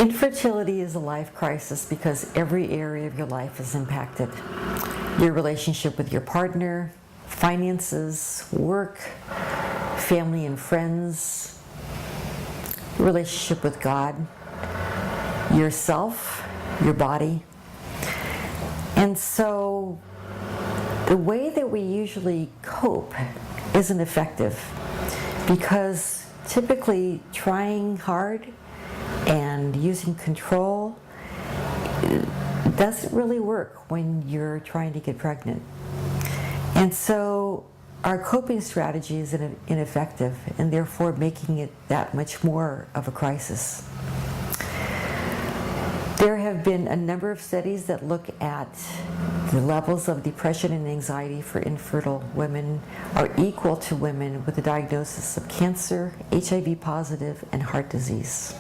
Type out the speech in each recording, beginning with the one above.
Infertility is a life crisis because every area of your life is impacted. Your relationship with your partner, finances, work, family and friends, relationship with God, yourself, your body. And so the way that we usually cope isn't effective because typically trying hard and using control doesn't really work when you're trying to get pregnant. And so our coping strategy is ineffective and therefore making it that much more of a crisis. There have been a number of studies that look at the levels of depression and anxiety for infertile women are equal to women with a diagnosis of cancer, HIV positive, and heart disease.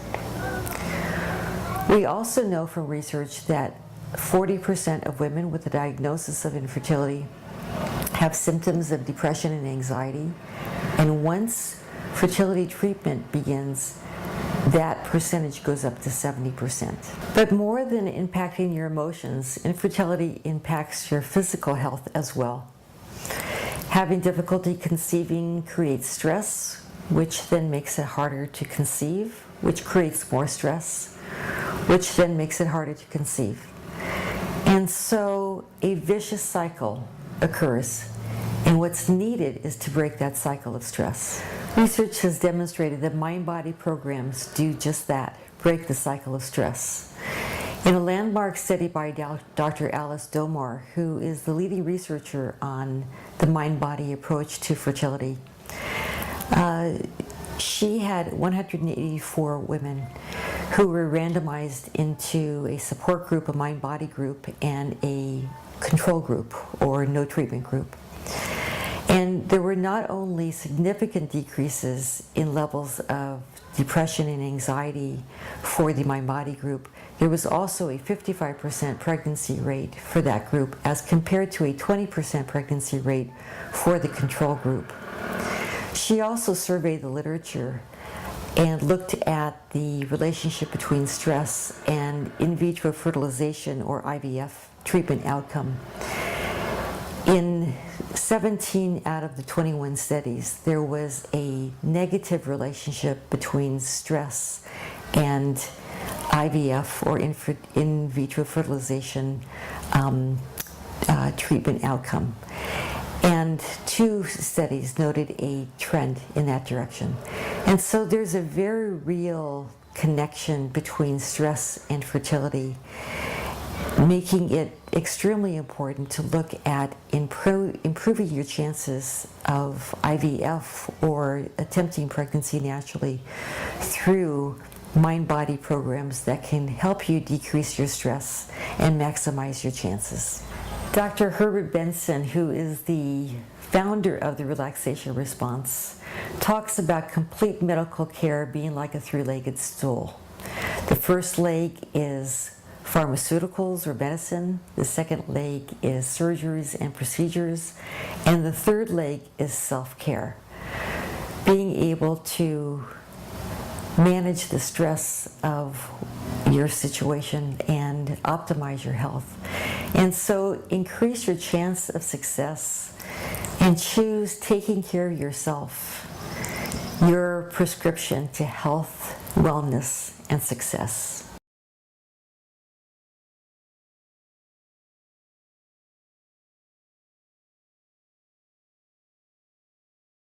We also know from research that 40% of women with a diagnosis of infertility have symptoms of depression and anxiety, and once fertility treatment begins, that percentage goes up to 70%. But more than impacting your emotions, infertility impacts your physical health as well. Having difficulty conceiving creates stress, which then makes it harder to conceive, which creates more stress, which then makes it harder to conceive. And so a vicious cycle occurs, and what's needed is to break that cycle of stress. Research has demonstrated that mind-body programs do just that, break the cycle of stress. In a landmark study by Dr. Alice Domar, who is the leading researcher on the mind-body approach to fertility, she had 184 women who were randomized into a support group, a mind-body group, and a control group, or no treatment group. And there were not only significant decreases in levels of depression and anxiety for the mind-body group, there was also a 55% pregnancy rate for that group as compared to a 20% pregnancy rate for the control group. She also surveyed the literature and looked at the relationship between stress and in vitro fertilization, or IVF, treatment outcome. In 17 out of the 21 studies, there was a negative relationship between stress and IVF, or in vitro fertilization treatment outcome. And 2 studies noted a trend in that direction. And so there's a very real connection between stress and fertility, making it extremely important to look at improving your chances of IVF or attempting pregnancy naturally through mind-body programs that can help you decrease your stress and maximize your chances. Dr. Herbert Benson, who is the founder of the Relaxation Response, talks about complete medical care being like a 3-legged stool. The first leg is pharmaceuticals or medicine, the second leg is surgeries and procedures, and the third leg is self-care. Being able to manage the stress of your situation and optimize your health. And so increase your chance of success and choose taking care of yourself, your prescription to health, wellness, and success.